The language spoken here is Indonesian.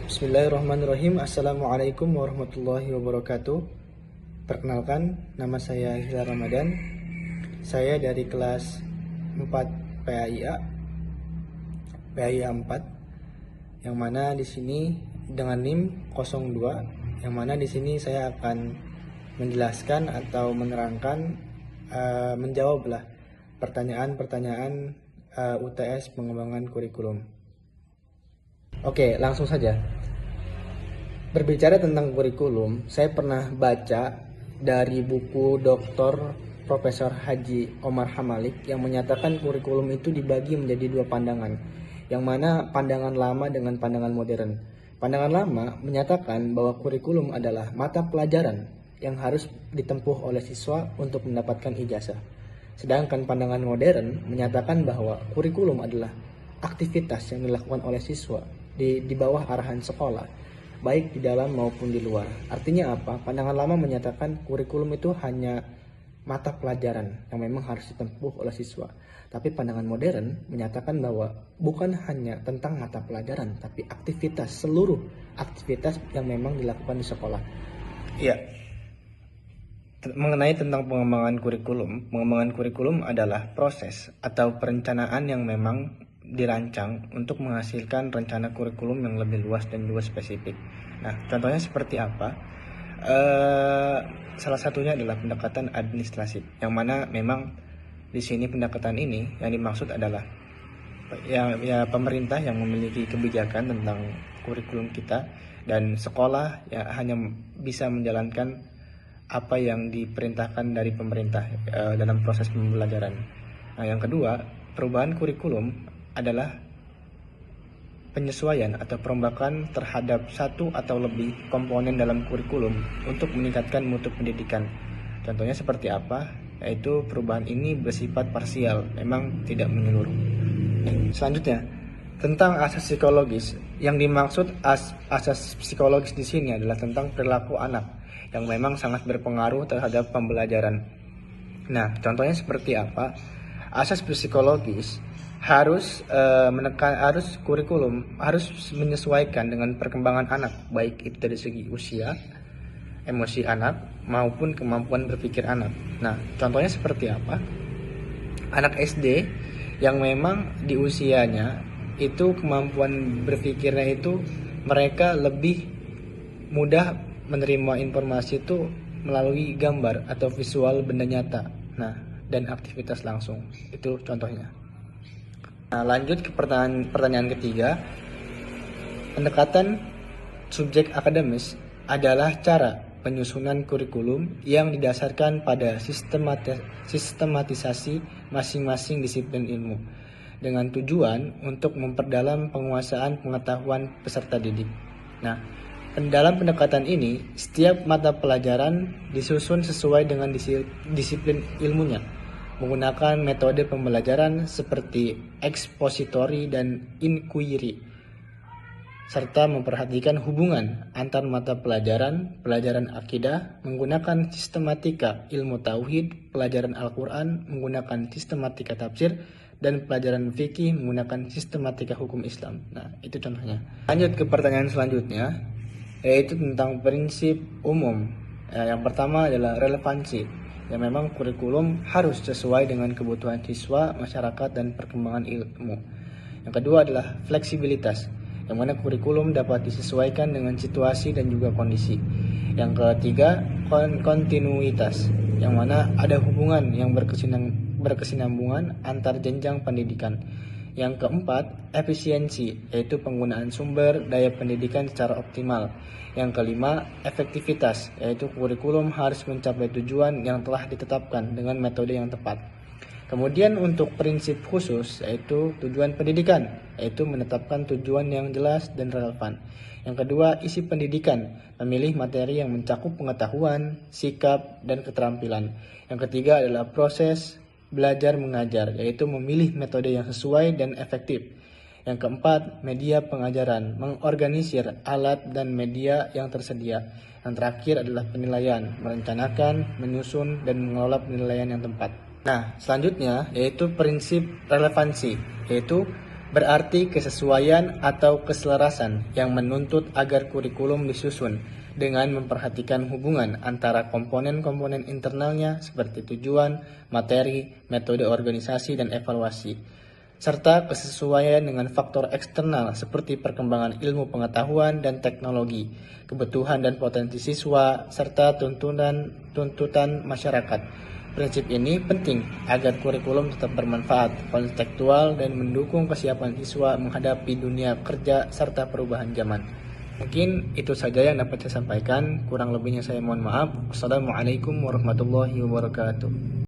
Bismillahirrahmanirrahim. Assalamualaikum warahmatullahi wabarakatuh. Perkenalkan, nama saya Hilal Ramadan. Saya dari kelas 4 PAIA 4, yang mana di sini dengan NIM 02, yang mana di sini saya akan menjelaskan atau menerangkan, menjawablah pertanyaan-pertanyaan UTS pengembangan kurikulum. Oke, langsung saja. Berbicara tentang kurikulum, saya pernah baca dari buku Dr. Profesor Haji Omar Hamalik yang menyatakan kurikulum itu dibagi menjadi dua pandangan, yang mana pandangan lama dengan pandangan modern. Pandangan lama menyatakan bahwa kurikulum adalah mata pelajaran yang harus ditempuh oleh siswa untuk mendapatkan ijazah. Sedangkan pandangan modern menyatakan bahwa kurikulum adalah aktivitas yang dilakukan oleh siswa di bawah arahan sekolah, baik di dalam maupun di luar. Artinya apa? Pandangan lama menyatakan kurikulum itu hanya mata pelajaran yang memang harus ditempuh oleh siswa. Tapi pandangan modern menyatakan bahwa bukan hanya tentang mata pelajaran, tapi aktivitas, seluruh aktivitas yang memang dilakukan di sekolah. Iya. Mengenai tentang pengembangan kurikulum adalah proses atau perencanaan yang memang dirancang untuk menghasilkan rencana kurikulum yang lebih luas dan juga spesifik. Nah, contohnya seperti apa? Salah satunya adalah pendekatan administrasi, yang mana memang di sini pendekatan ini yang dimaksud adalah ya pemerintah yang memiliki kebijakan tentang kurikulum kita, dan sekolah ya hanya bisa menjalankan apa yang diperintahkan dari pemerintah dalam proses pembelajaran. Nah, yang kedua, perubahan kurikulum adalah penyesuaian atau perombakan terhadap satu atau lebih komponen dalam kurikulum untuk meningkatkan mutu pendidikan. Contohnya seperti apa? Yaitu perubahan ini bersifat parsial, memang tidak menyeluruh. Selanjutnya, tentang asas psikologis. Yang dimaksud asas psikologis di sini adalah tentang perilaku anak yang memang sangat berpengaruh terhadap pembelajaran. Nah, contohnya seperti apa? Asas psikologis harus kurikulum harus menyesuaikan dengan perkembangan anak, baik itu dari segi usia, emosi anak maupun kemampuan berpikir anak. Nah, contohnya seperti apa? Anak SD yang memang di usianya itu kemampuan berpikirnya itu mereka lebih mudah menerima informasi itu melalui gambar atau visual benda nyata. Nah, dan aktivitas langsung. Itu contohnya. Nah, lanjut ke pertanyaan ketiga. Pendekatan subjek akademis adalah cara penyusunan kurikulum yang didasarkan pada sistematisasi masing-masing disiplin ilmu dengan tujuan untuk memperdalam penguasaan pengetahuan peserta didik. Nah, dalam pendekatan ini, setiap mata pelajaran disusun sesuai dengan disiplin ilmunya, menggunakan metode pembelajaran seperti expository dan inquiry, serta memperhatikan hubungan antar mata pelajaran akidah menggunakan sistematika ilmu tauhid, pelajaran Al-Quran menggunakan sistematika tafsir, dan pelajaran fikih menggunakan sistematika hukum Islam. Nah, itu contohnya. Lanjut ke pertanyaan selanjutnya, yaitu tentang prinsip umum. Yang pertama adalah relevansi, yang memang kurikulum harus sesuai dengan kebutuhan siswa, masyarakat, dan perkembangan ilmu. Yang kedua adalah fleksibilitas, yang mana kurikulum dapat disesuaikan dengan situasi dan juga kondisi. Yang ketiga, kontinuitas, yang mana ada hubungan yang berkesinambungan antar jenjang pendidikan. Yang keempat, efisiensi, yaitu penggunaan sumber daya pendidikan secara optimal. Yang kelima, efektivitas, yaitu kurikulum harus mencapai tujuan yang telah ditetapkan dengan metode yang tepat. Kemudian untuk prinsip khusus, yaitu tujuan pendidikan, yaitu menetapkan tujuan yang jelas dan relevan. Yang kedua, isi pendidikan, memilih materi yang mencakup pengetahuan, sikap, dan keterampilan. Yang ketiga adalah proses belajar mengajar, yaitu memilih metode yang sesuai dan efektif. Yang keempat, media pengajaran, mengorganisir alat dan media yang tersedia. Yang terakhir adalah penilaian, merencanakan, menyusun, dan mengelola penilaian yang tepat. Nah, selanjutnya yaitu prinsip relevansi, yaitu Berarti kesesuaian atau keselarasan yang menuntut agar kurikulum disusun dengan memperhatikan hubungan antara komponen-komponen internalnya seperti tujuan, materi, metode organisasi, dan evaluasi, serta kesesuaian dengan faktor eksternal seperti perkembangan ilmu pengetahuan dan teknologi, kebutuhan dan potensi siswa, serta tuntutan masyarakat. Prinsip ini penting agar kurikulum tetap bermanfaat, kontekstual, dan mendukung kesiapan siswa menghadapi dunia kerja serta perubahan zaman. Mungkin itu saja yang dapat saya sampaikan. Kurang lebihnya saya mohon maaf. Wassalamualaikum warahmatullahi wabarakatuh.